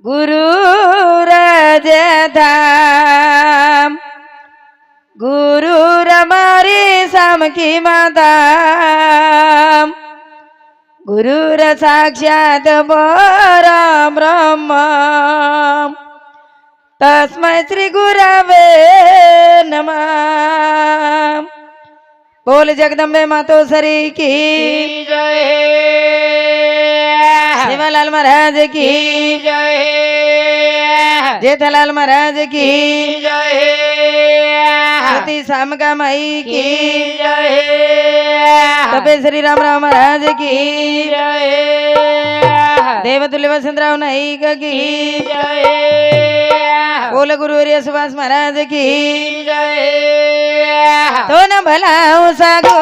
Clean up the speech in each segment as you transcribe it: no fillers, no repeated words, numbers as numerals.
गुरु राजधाम गुरु रमारी सामकी माताम गुरु साक्षात परम ब्रह्म तस्मै श्री गुरवे नमः। बोल जगदम्बे मातोश्री की जय, सेवालाल महाराज की जय, जेठालाल महाराज की जय, सती सामका माई की जय, तपे श्री राम राव महाराज की जय, देवतुल्य वसंतराव नाईक की जय, बोल गुरु सुभाष महाराज की जय। तो न भला सागो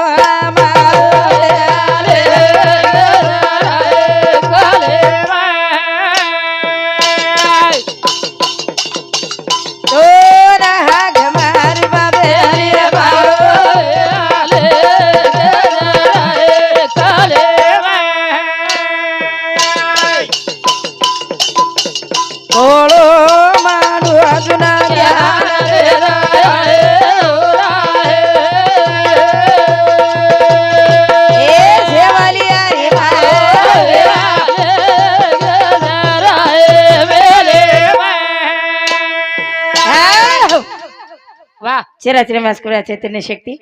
चिराचिरे मास्कुरा चैतन्य शक्ती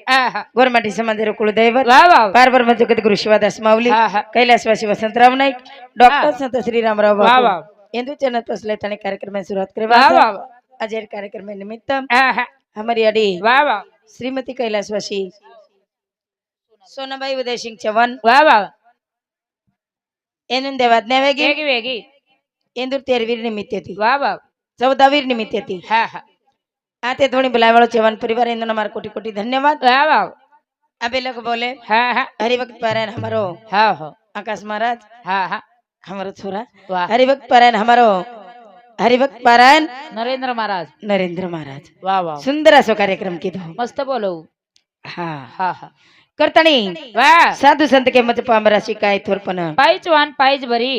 गोरमाटी समाधीर कुलदैवत पारब्रह्म जगद्गुरु शिवादास माऊली कैलासवासी वसंतराव नाईक डॉक्टर संत श्रीरामराव बापू हिंदू चैनल पसले तने कार्यक्रम में शुरुआत करे आज कार्यक्रम में निमित्त हमारी अड़ी श्रीमती कैलासवासी सोनाबाई उदय सिंह चव्हाण एनून देवाज्ञा वेगी इंदूर 13वीर निमित्त थी 14वीर निमित्त थी आते थोड़ी बुलावाड़ो चव्हाण परिवार इंदोर हमारा कोटि कोटि धन्यवाद। अबे लोग बोले हरिभक्त पारायण हमारो आकाश महाराज हमारो छोरा हरिभक्त पारायण हमारो हरिभक्त पारायण नरेंद्र महाराज वाह वाह सुंदर असो कार्यक्रम कीधो मस्त बोलो करताणी साधु संत के मत पामरा शिकाय थोरपन पाइज वान पाइज भरी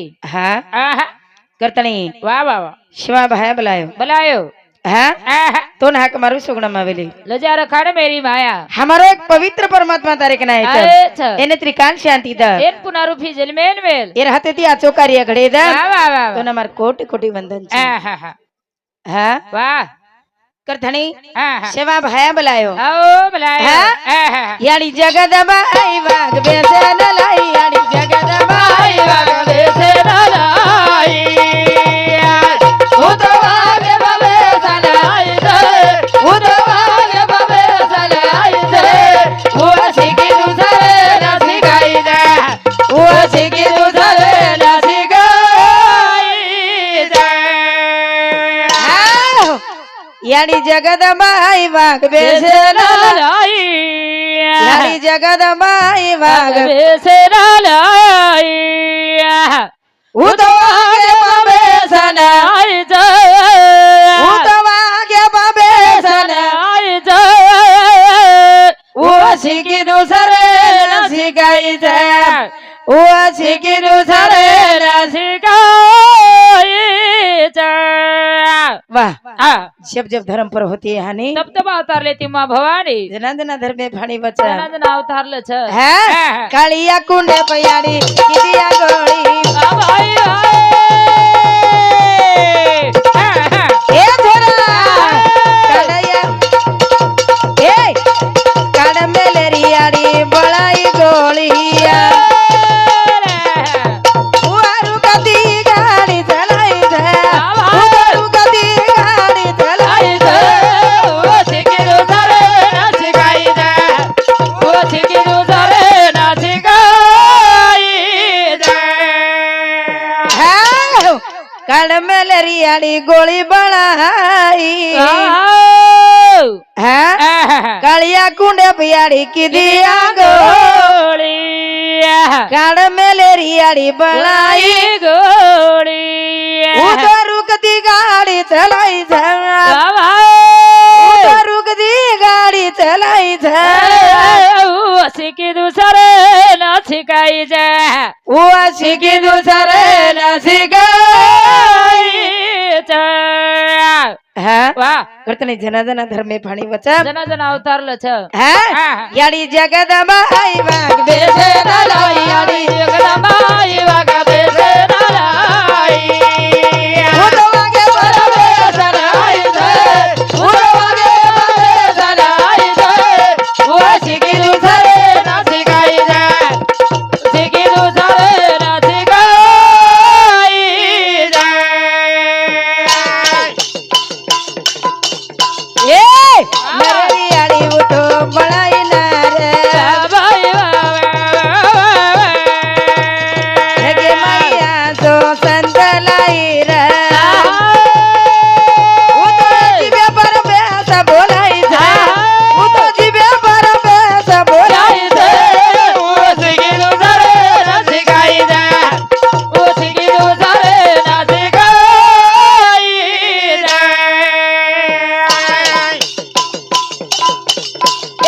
करताणी वाह वाह शिवा भाया बुलायो तो हाक मारू सुगुण मावेली लजा रखाड़ मेरी माया हमारो एक पवित्र परमात्मा तारे के नाय एने त्रिकाल शांति द एन पुनरुफी जलमेल मेल ए रहते ती आचो कार्य घड़े द तो नमर कोटि कोटि वंदन वाह करथणी सेवा भाया बुलायो बुलायो यानी जगदबाई वाग बेसे न लाई यानी जगदबाई वाग बेसे न लाई यानी जगदबाई वाग बेसे न लाई यानी जगदबाई वाग बेसे न लाई उतवागे बाबेसन आई जा उतवागे बाबेसन आई जा वो सिकी दूसरे न सिकाई जा वो सिकी दूसरे न सिकाई जा वाह जब जब धर्म पर होती है हानि तब तब अवतार लेती माँ भवानी जना धर्म में भाणी बचा जना अवतार ले छ है कालिया कुंडे पयाड़ी किदिया गोली भाई ए धरा कालिया ए काड़ मेलेरियाड़ी बड़ाई गोलिया उआरू कदी गाड़ी चलाई जा उआरू कदी गाड़ी चलाई जा वो सिकिरो सरे न सिखाई जा वो सिकिरो सरे न सिखाई जा काड़ मेलेरियाड़ी गोली बड़ाई कालिया कुंडे पियाड़ी की दिया गोली काड़ मेलेरियाड़ी बड़ाई गोली उधर रुकती गाड़ी चलाई जा उधर रुकती गाड़ी चलाई जा सिकी दूसरे न सिखाई जा वो सिकी दूसरे न सिखाई हा वाह करतनी जनाजना धर्मे पाणी वचन जना जना अवतारलं छ हा याडी जगदंबाई वाघ बेसे नालाई याडी जगदंबाई वाघ बेसे नालाई उदो वागे बरबे सनाई दे उदो वागे बरबे सनाई दे ओ शिकिरू सरे ना शिकाई दे शिकिरू सरे ना शिकाई दे ए नररी याडी उठो बळाई ना रे बाई जगे मैया जो संतलाई रे उदो जिबे बरबे स बोलाई दे उदो जिबे बरबे स बोलाई दे ओ शिकिरू सरे ना शिकाई दे ओ शिकिरू सरे ना शिकाई दे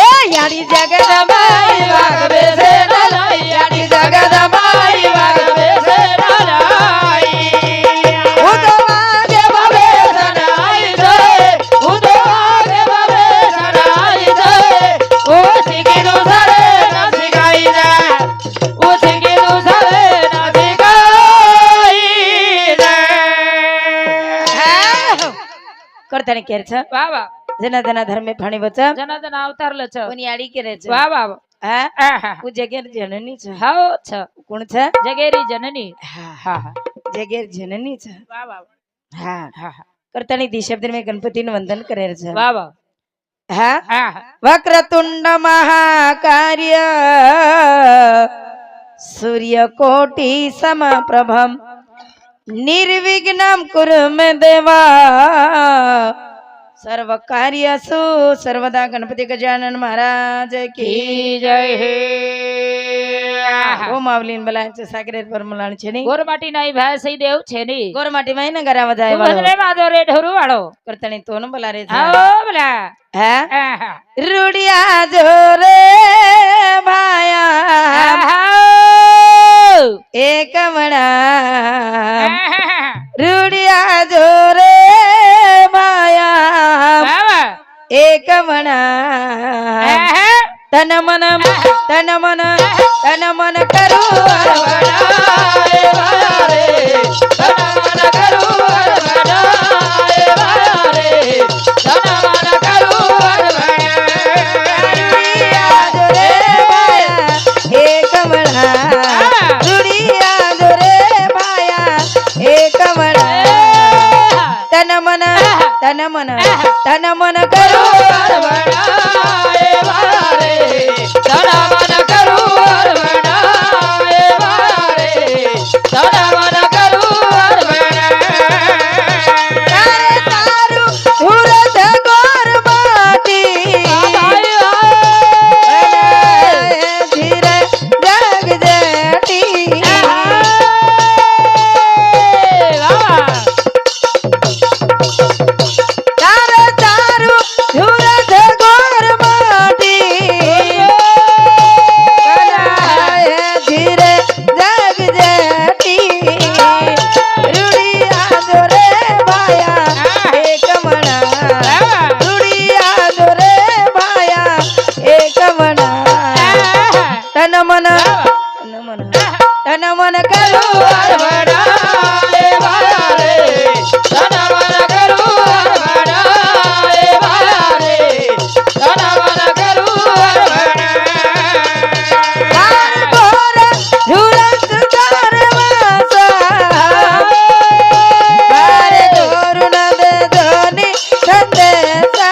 ए याडी जगदंबाई वाघ बेसे नालाई याडी जगदंबाई वाघ बेसे नालाई उदो वागे बरबे सनाई दे उदो वागे बरबे सनाई दे ओ शिकिरू सरे ना शिकाई दे ओ शिकिरू सरे ना शिकाई दे करतानी केर छ वाह वाह जना जना धर्मे पाणी वचन जना जना अवतारलं छ कोणी याडी केरे छ वाह वाह हा आहा उ जगेर जननी छ हाओ छ कोण छ जगेरी जननी हा हा हा जगेर जननी छ वाह वाह हा हा हा करतानी दिशब्द में गणपतीनं वंदन करेर छ वाह वाह हा हा वक्रतुंड महाकार्य सूर्यकोटि समप्रभम निर्विघ्नं कुरु मे देवा सर्व कार्यसु सर्वदा गणपती गजानन महाराज की की जय हे आहा ओ मावलीन बलांचे सागरेर परमलाण छे ની गोरमाटी नाई भाई सही देव छे नी गोरमाटी માં ને ગરાવા જાય વાળો बदले माधो रे ढोरू वाળो કરતણી તોન બલારે છે आओ बोला હે आहा રૂડિયા જોરે ભાયા आहा એક મણા आहा રૂડિયા જોરે ભાયા वाह वाह एक मना आहा तन मन करू बनाए वारे तन मन करू बनाए वारे तन मन करू रुड़िया जोरे भाया एक मना रुड़िया जोरे भाया एक मना तन मन करू बनाए वारे तन मन करू बनाए वारे तन मन करू तारे तारू सूरत गोर बाटी धीरे जग जेठी तारे तारू सूरत गोर बाटी धीरे जग जेठी रुड़िया जोरे भाया एक मना रुड़िया जोरे भाया एक मना तन मन करू बनाए वारे तन मन करू बनाए वारे तन मन करू तार गोर झुलत दरवाजा बारे जोरू न दे धोनी संदेशा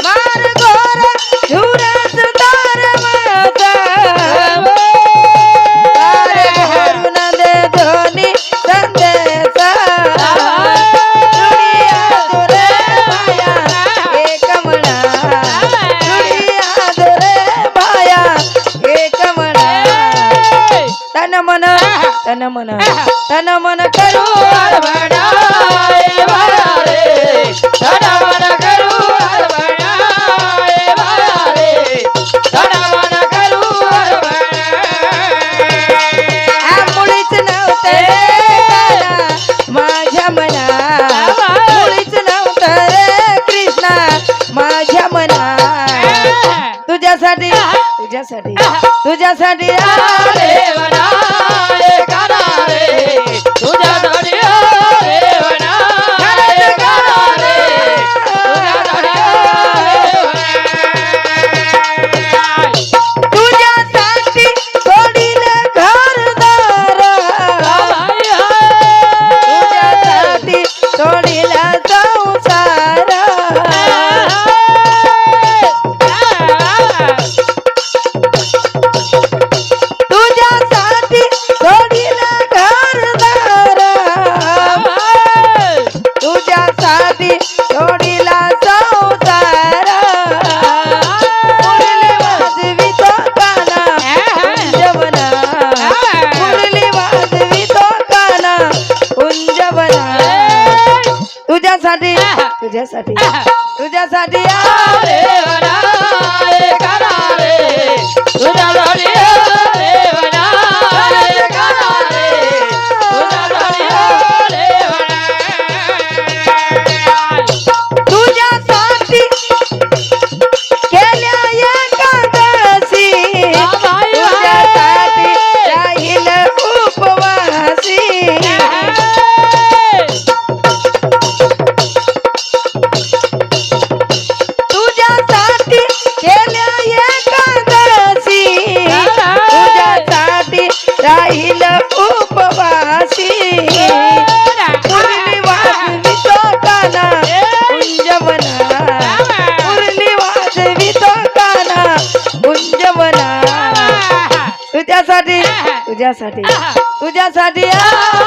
मार गोर झुलत दरवाजा बारे जोरू न दे धोनी संदेशा रुड़िया जोरे भाया एक मना रुड़िया जोरे भाया एक मना तन मन करू बनाए वारे तन मन करू बनाए वारे तन मन करू आ मुड़ तुझ्यासाठी तुझ्यासाठी तुझ्यासाठी देवना करा रे तुझ्यासाठी देवना करा रे तुझ्यासाठी सोडिले घरदार तुझ्यासाठी सोडिला संसार तुझ्यासाठी सोडिला घरदार तुझ्यासाठी सोडिला संसार मुरली वाजवी तो काना कुंजवना मुरली वाजवी तो काना कुंजवना तुझ्यासाठी तुझ्यासाठी तुझ्यासाठी देवना करा रे तुझ्यासाठी देवना करा रे तुझ्यासाठी केल्या एकादशी तुझ्यासाठी राहील उपवासी तुझ्यासाठी केल्या एकादशी तुझ्यासाठी राहील उपवासी मुरली वाजवी तो काना कुंजवना मुरली वाजवी तो काना कुंजवना तुझ्यासाठी तुझ्यासाठी तुझ्यासाठी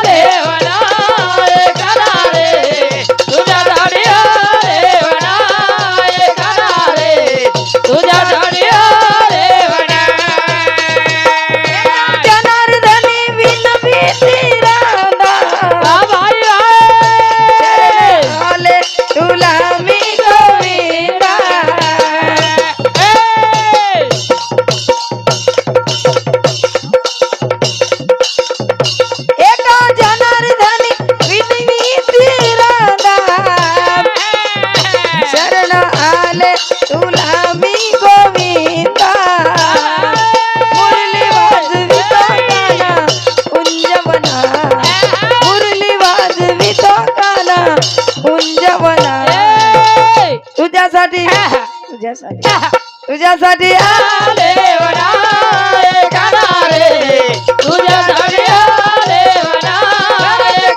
देवना करा रे तुझ्यासाठी देवना करा रे तुझ्यासाठी देवना जनार्दनी विनविती राधा आले तुला मी गोविंदा एका जनार्दनी विनविती राधा शरण आले तुला मी गोविंदा मुरली वाजवी तो काना कुंजवना मुरली वाजवी तो काना कुंजवना तुझ्यासाठी तुझ्यासाठी तुझ्यासाठी देवना करा रे तुझ्यासाठी देवना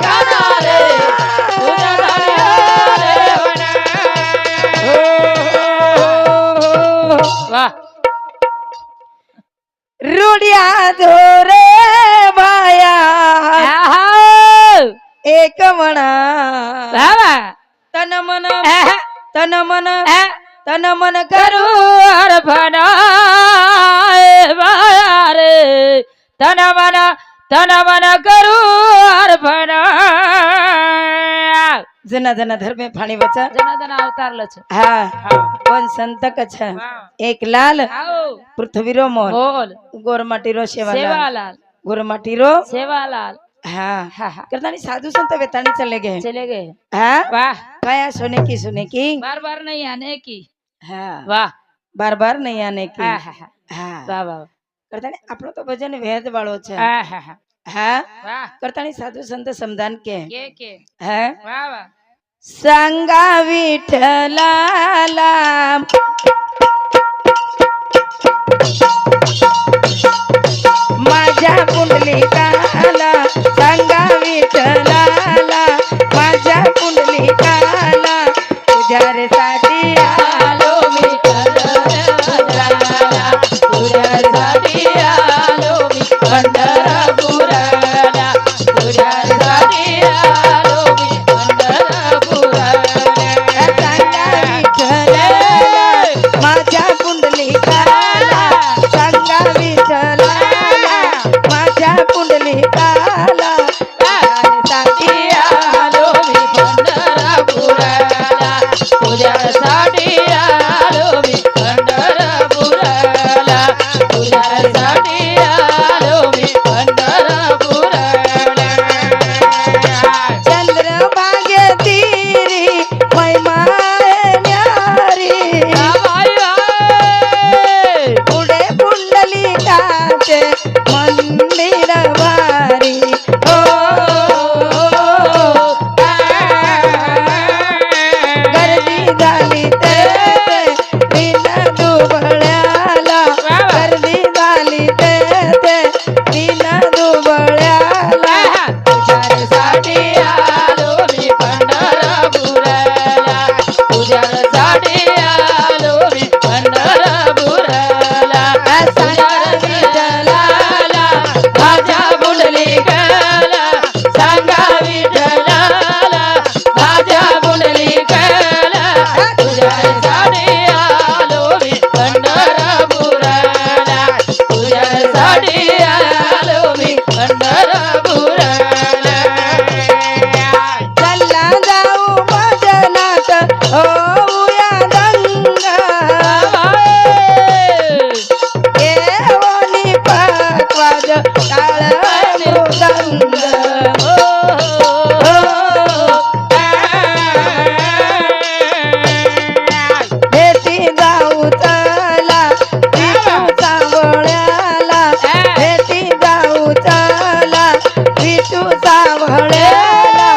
करा रे तुझ्यासाठी देवना वाह रुडिया धोरे बाया एक म्हणा तन मन तन मन तन मन करू अर्पण रे तन मन करू अर्पण जना जना धर्मे फाणी वचा जना जना अवतारलं छ हा कोण संत कछ एक लाल पृथ्वीरो मोल बोल गोरमाटीरो सेवालाल सेवालाल गोरमाटीरो सेवालाल हाँ हाँ हाँ करतानी साधु संत वेतानी चले गए चले गए हाँ वाह काया सुने की बार बार नहीं आने की हाँ वाह बार बार नहीं आने की हाँ हाँ हाँ हाँ वाह वाह करतानी આપણો તો ભજન વેદ વાળો છે हाँ हाँ हाँ હા वाह કરતાની સાધુ સંત સમધાન કે के હે वाह वाह सांगा विठ्ठलाला माझ्या पुंडलिकाला सांगा विठ्ठलाला माझ्या पुंडलिकाला तुझ्या रे साठी आलो मी पंढरपुराला तुझ्या रे साठी आलो मी पंढरपुराला तुझ्या रे साठी आलो मी पंढरपुराला सांगा विठ्ठलाला सांगा विठ्ठलाला भाज्या बुडली गला सांगा विठ्ठलाला भाज्या बुडली गला तुझ्यासाठी आलो मी पंढरपुराला तुझ्यासाठी आलो मी पंढरपुराला चला जाऊ भजनात होऊया दंगा केवली पकवाज टाळ मृदंग भेटी जाऊ चला विठू सावळ्याला भेटी जाऊ चला विठू सावळ्याला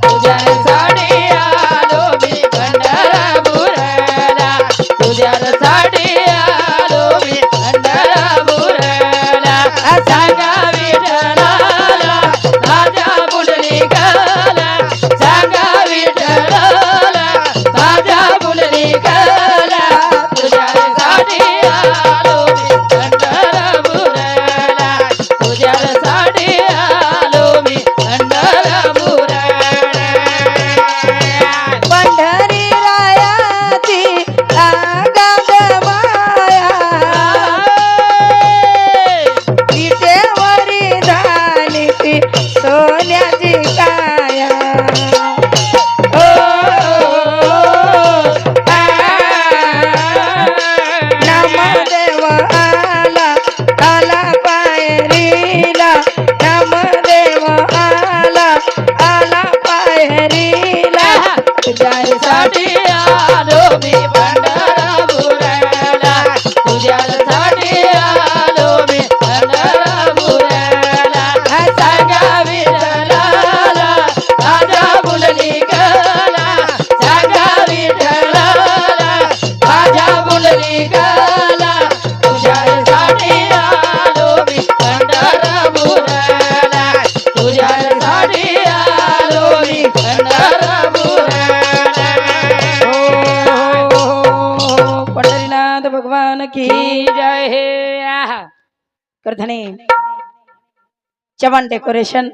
तुझ्यासाठी आलो मी पंढरपुराला तुझ्यासाठी आलो मी पंढरपुराला सांगा विठ्ठलाला भाज्या बुडली गला सांगा विठ्ठलाला भाज्या बुडली गला तुझ्यासाठी आलो मी पंढरपुराला तुझ्यासाठी आलो मी पंढरपुराला पंढरी रायाची लागात माया विटेवरी झाली ती सोन्याची काया नामदेव आला आला पायरीला नामदेव आला आला पायरीला तुझ्यासाठी आलो मी पंढरपुराला तुझ्यासाठी आलो मी पंढरपुराला सांगा विठ्ठलाला भाज्या बुडली गला सांगा विठ्ठलाला भाज्या बुडली गला तुझ्यासाठी आलो मी पंढरपुराला तुझ्यासाठी आलो मी पंढरपुराला पंढरीनाथ भगवान की जय हे करधनी चवन डेकोरेशन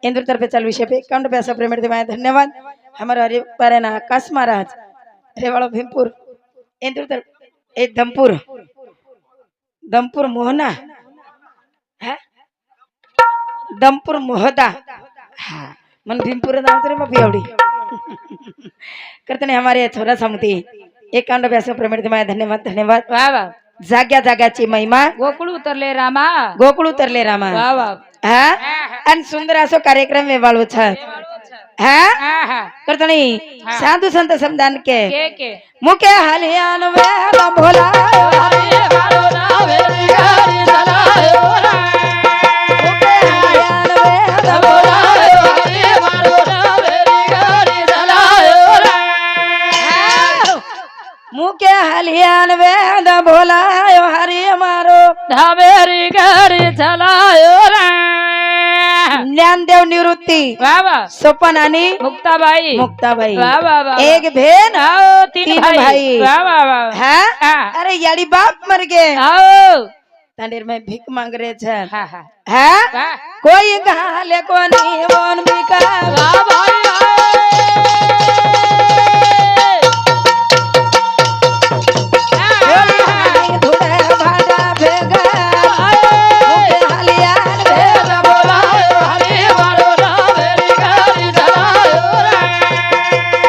इंदूर तरफे चालू विषय पे काउंट पैसा पेमेंट दिवाए धन्यवाद हमारा हरिपारायण आकाश महाराज रेवाड़ो भीमपुर इंदूर तरफ ए दमपुर दमपुर मोहना है दमपुर मोहदा हाँ मन भीमपुर नाम तेरे बाप एवढी करते ने हमारे थोड़ा समती एक काउंट पैसा पेमेंट दिवाए धन्यवाद धन्यवाद वाह वाह जाग्या जाग्याची महिमा गोकुळ उतरले रामा गोकुळ उतरले रामा वाह वाह हा आणि सुंदर असो कार्यक्रम वेवाळो छ हा करतणी साधु संत समदान के मुके हलियान वेद भोला हरे वालो नावे गारी चलायो मुके हलियान वेद भोला हरे वालो नावे गारी चलायो मुके हलियान वेद भोला हरि मारो धावेरी गाडी चलायो ज्ञानदेव निवृत्ती वाह वाह सोपन आणि मुक्ताबाई मुक्ताबाई वाह वाह वाह एक भेन आओ तीन तीन भाई भाई। वाह वाह वाह हाँ हाँ। अरे यारी बाप मर गए आओ तंडीर में भीख मांग रहे थे हाँ हाँ हाँ वाह कोई घाले को नहीं वन बिका वाह भाई धुड़े भाड़ा भेगा मुके हलियान भेगा बोला हरे वालो नावेरी गाडी चलायो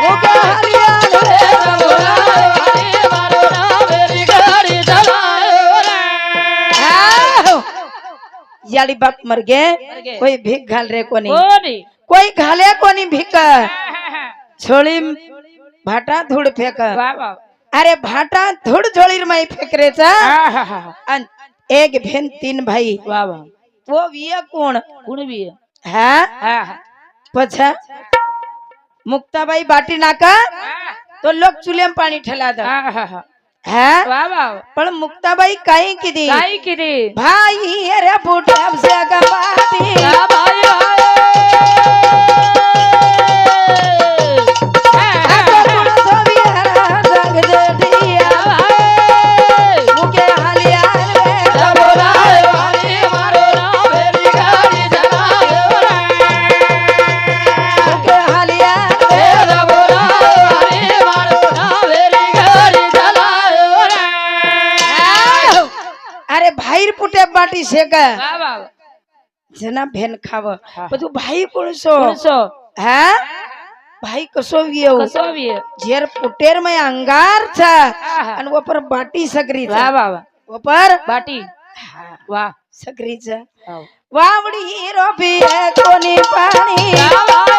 मुके हलियान भेगा बोला हरे वालो नावेरी गाडी चलायो यारी बाप मर गए कोई भीख घाल रे कोनी कोणी कोई घाले कोनी भीख छोड़ी भाटा धूड़ फेक वाह वाह अरे भाटा धूड़ झोळीर माई फेक रे चा आहा अन एक भेन तीन भाई वाह वाह वो विय कोण कोणी बी हाँ आहा पछा मुक्ताबाई बाटी नाका तो लोग चुले में पानी ठेला दो आहा हाँ वाह वाह पण मुक्ताबाई काई किदी काय किती भाई अरे बूटे से का बाटी वाह भाई मुके हलियान ભાઈ પુટે બાટી શેક વાહ વાહ જેના ભેન ખાવ હા. બધું ભાઈ કોણસો કોણસો હે ભાઈ કસો વિયો કસોવીએ જેર પુટેર માં અંગાર છે આહા. અને ઉપર બાટી સગરી છે વાહ વાહ વાહ ઉપર બાટી વાહ સગરી છે આવ. વાવડી હીરો પીએ કોની પાણી વાહ વાહ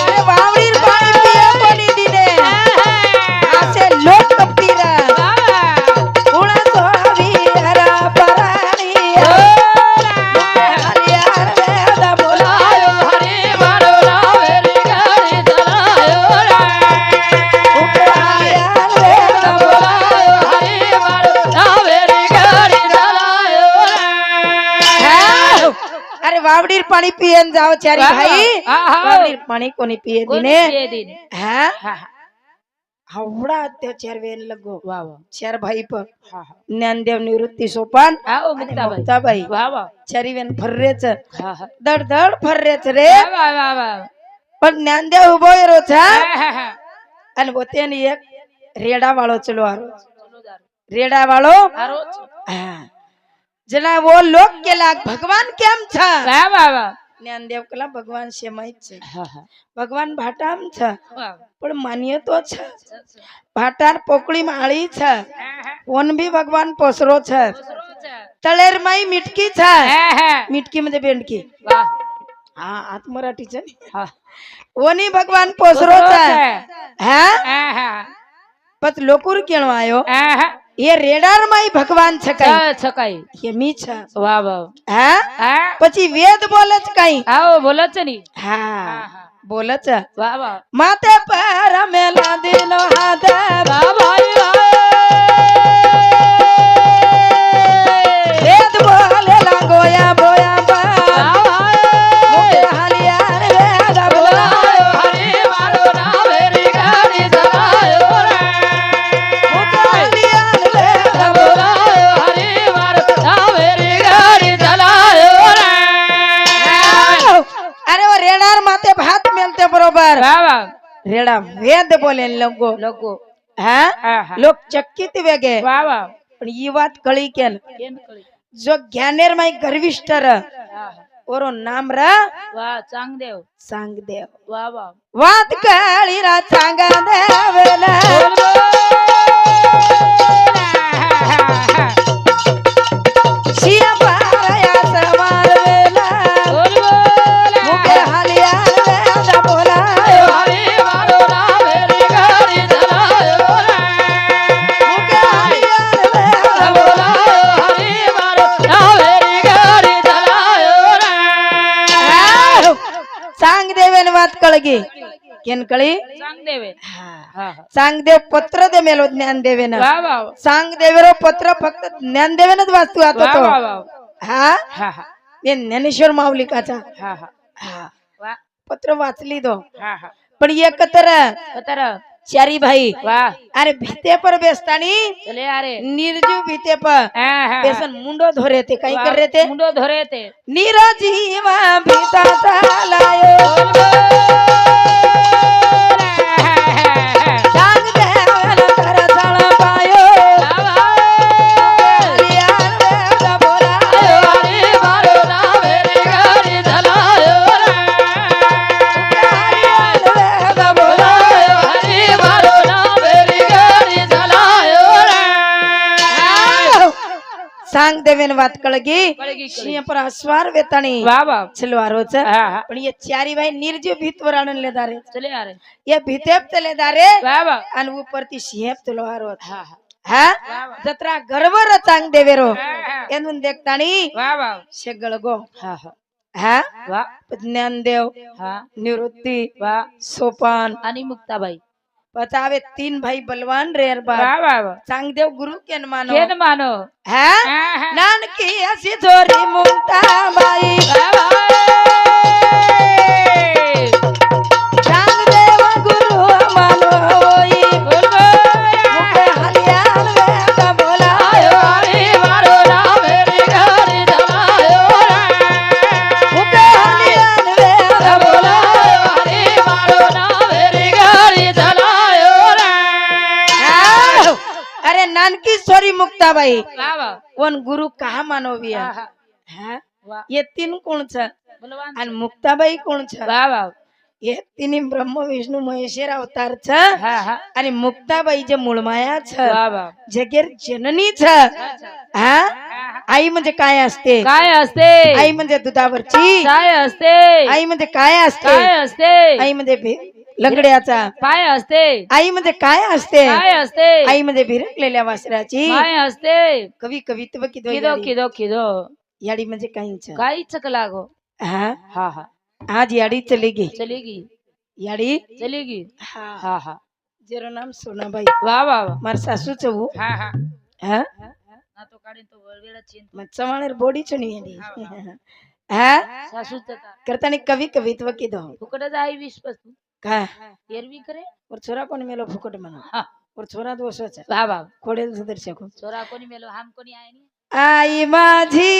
અરે વાવડી પાણી પીએ કોની દીને આસે લોક કપીરા ઉણા સોવી હરા પરાણી હરિયાર વેદ બોલાયો હરે મારો રાવેરી ગાડી ચલાયો રે હરિયાર વેદ બોલાયો હરે મારો રાવેરી ગાડી ચલાયો હે? અરે વાવડી પાણી પીએ ને જાઓ ચારી વાહ, ભાઈ હા, હા. વાવડી પાણી કોની પીએ દીને દીને હે હા હા હવડા અત્યાચાર વેન લગો વાહ વાહ ચાર ભાઈ પર હા હા જ્ઞાનદેવ નિવૃત્તિ સોપાન આવો અને મુક્તાબાઈ મુક્તાબાઈ વાહ વાહ ચારી વેન ફર્રે છે હા હા દડ દડ ફર્રે છે રે વાહ વાહ વાહ પણ જ્ઞાનદેવ ઉભો એરો છે હા હા અને પોતેની એક રેડા વાળો ચલો આરો રેડા વાળો આરો હા જના વો લોક કેલા ભગવાન કેમ છે વાહ વાહ વાહ જ્ઞાનદેવ કલા ભગવાન શેમાઈ છે હા હા ભગવાન ભાટામ છે વાહ પણ માન્ય તો છે ભાટાર પોકળી માળી છે ઓન બી ભગવાન પોસરો છે તળેર માં મીટકી છે હા હા મીટકી मध्ये બેંડકી વાહ હા આત મરાઠી છે ને હા ઓની ભગવાન પોસરો છે હે હા હા પત લોकुर કેણો આયો હા હા એ રેડાર માં ભગવાન છે કઈ છકાઈ એ મી છે વાહ વાહ હે હા પછી વેદ બોલે છે કઈ આવો બોલો છે ની હા હા. બોલે છે વાહ વાહ માતે પર મેલા દિનો હાથ વાહ ભાઈ વાહ વેદ બોલે લાગોયા બોયા બા મુકે હાલિયાર વેદ બોલાયો હરે મારો રાવેરી ગાડી ચલાયો રે મુકે હાલિયાર વેદ બોલાયો હરે મારો રાવેરી ગાડી ચલાયો રે બોલાયો અરે ઓ રેડાર માતે ભાત મેલતે બરોબર વાહ વાહ રેડા વેદ બોલે લોકો લોકો હા હા હા લોક ચકિત વેગે વાહ વાહ પણ ઈ વાત કળી કેન કેમ કળી જો જ્ઞાનેર માં ગર્વિષ્ઠ હા હા ઓરો નામ રા વાહ ચાંગદેવ સાંગદેવ વાહ વાહ વાત કળી રા સાંગદેવલા સિયા પાયા સવાર વેલા મુકે હાલિયાર વેદ બોલાયો હરે મારો રાવેરી ગાડી ચલાયો રે મુકે હાલિયાર વેદ બોલાયો હરે મારો રાવેરી ગાડી ચલાયો રે બોલાયો સાંગદેવ ની વાત કળગી કેન કળી ચાંગદેવે હા હા હા સાંગદેવ પત્ર દે મેલો જ્ઞાનદેવેના વાહ વાહ સાંગદેવેરો પત્ર ફક્ત જ્ઞાનદેવેને જ વાંચતો હતો વાહ તો વાહ વાહ હા હા હા એ જ્ઞાનેશ્વર માવલિકાचा હા હા હા વાહ પત્ર વાંચ લીધો હા હા પણ એકતર અત્યારે ચારી ભાઈ વાહ અરે ભીતે પર બેસતાની ચલે આરે નિર્જુ ભીતે પર હા હા બેसन मुंडो धोरे थे कहीं वाह, कर रहे थे मुंडो धोरे थे निरजीवा भीता चालायो सांग देवन कर सण पायो हरियार वेद बोलायो हरे मारो रावेरी गाड़ी चलायो रे हरियार वेद बोलायो हरे मारो रावेरी गाड़ी चलायो रे सांग देवेन વાત કળગી કળગી. સિંહ પર અસવાર વેતાણી वाह वाह છલવારો છે હા હા પણ એ ચારી ભાઈ નિર્જીવ ભીત વરાણન લેદારે ચલે આરે એ ભીતેપ તે લેદારે વાહ વાહ અને ઉપરથી સિંહ તલવારો હા હા હા વાહ વાહ જત્રા ગર્વ રચાંગ દેવેરો હા હા એનું દેખતાણી વાહ વાહ શેગળગો હા હા હા વાહ જ્ઞાનદેવ હા નિવૃત્તિ વાહ સોપાન આની મુક્તાબાઈ પતાવે तीन भाई बलवान रेर बाप वाह वाह वाह चांगदेव गुरु केन मानो केन मानो है हाँ, हाँ। नानकी ऐसी छोरी मुक्ता बाई वाह वाह चांगदेव गुरु मानो होई बोल बोल मुके हरियाल वेद बोलायो हरे मारो रावेरी गाड़ी चलायो रे मुके हरियाल वेद बोलायो हरे मारो रावेरी गाड़ी चलायो रे अरे नानकी छोरी ईश्वरी मुक्ताबाई वाह वाह वन गुरु कहा मानविया आहा. हा वाह. ये तीन कोण छ बलवान आणि मुक्ताबाई कोण छ वाह वाह ये तिन्ही ब्रह्म विष्णू महेश्वर अवतार छ हा हा आणि मुक्ताबाई जे मूळमाया छ वाह वाह जगेर जननी छ हा आई म्हणजे काय असते काय असते आई म्हणजे दुधावरची काय असते आई म्हणजे काय असते काय असते आई म्हणजे लंगड्याचा पाय असते आई म्हणजे काय असते काय असते आई म्हणजे भिरकलेल्या वासराची काय असते कवी कवित्व किदो किदो किदो याडी म्हणजे काहीच काहीच लागो हा हा हा आज याडी चलेगी चलेगी याडी चलेगी हा हा हा जेरो नाम सोनाबाई वाह वाह वाह मार सासू चवू हा हा हा ना तो काढीन तो वळवेळा चीन मग चवाणेर बोडी चणी याडी हा सासू करताना कवी कवित्व किदो फुकट जाई 20 पासून का एरवी करे और छोरा कोणी मेलो फुकट म्हणा हा और छोरा दोषच वाह वाह खोडेल सुदर्शक चोरा कोणी मेलो हम कोणी आहे नी आई माझी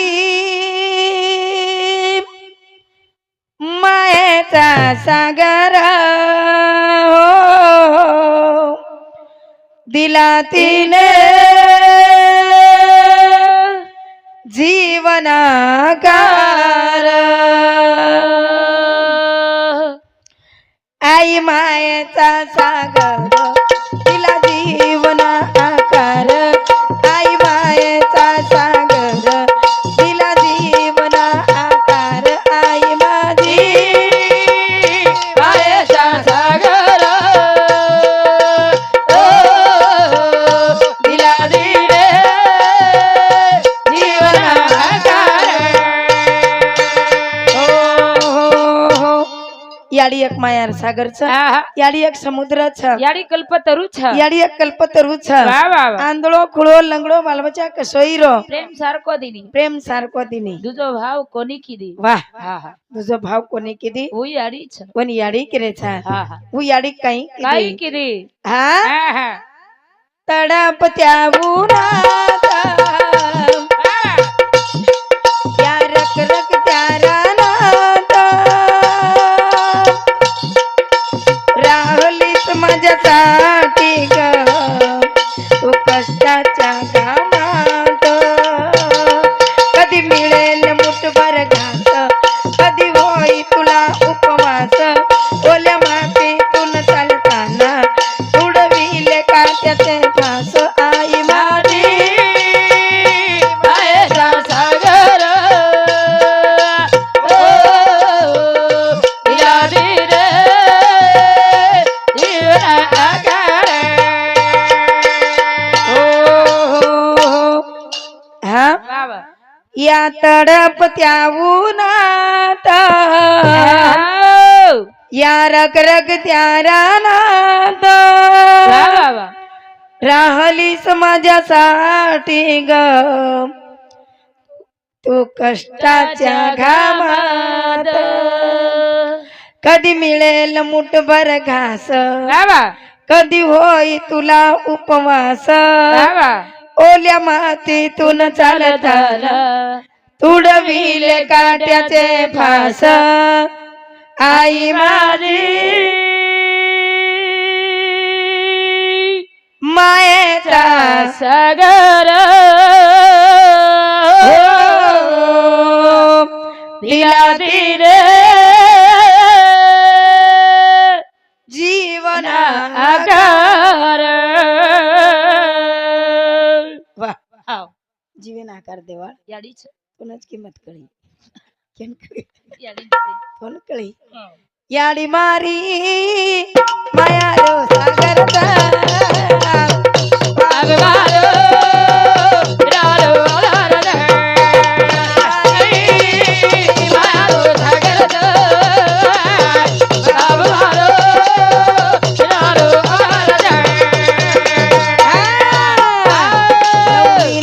मायेचा सागर हो दिला तिने जीवनाकार आई मायेचा सागर दिला जीवना आकार आई मायेचा सागर दिला जीवना आकार आई माझी मायेचा सागर दिला दिले जीवनाकार याडी एक मायार सागरच याडी एक समुद्रच याडी कल्पतरुच याडी एक कल्पतरुच वाह वाह वाह आंधळो खुळो लंगडो बालबच्चा कसोईरो प्रेम सारको दिनी प्रेम सारको दिनी तुझो भाव कोणी किदी वाह हा हा तुझो भाव कोणी किती हो याडीच पण याडी किरेचा हा हा उ याडी काही काय किती किदी हा हा हा तडप त्या उन्हात या रक रक त्या रानात राहुलीच माझ्यासाठी ग तू कष्टाच्या घामात कधी मिळेल मुठभर घास कधी होई तुला उपवास ओल्या मातीतून चालताना उडविले काट्याचे फास आई माझी मायेचा सागर दिला दिले जीवनाकार हा बाबा या तडप त्या उन्हात या रग रग त्या रानात बाबा राहलीस माझ्यासाठी ग तू कष्टाच्या घामात कधी मिळेल मुठभर घास बाबा कधी होई तुला उपवास बाबा ओल्या मातीतून चालत आला तुडविले काट्याचे फास आई माझी मायेचा सागर दिला दिले जीवना आकार वाह जीवन आकार देवा याडीच कोणाच किंमत कळी केन कळी याडी कोण कळी याडी मारी माया रो सागरचा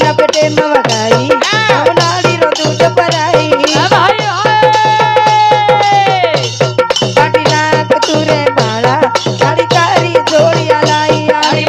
नपटे मवगाई नाडी रो दूध पराई पाटीला तुरे बाळा साडी तारी जोडी आलाई आडी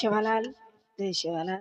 શિવાલાલ જય શિવાલાલ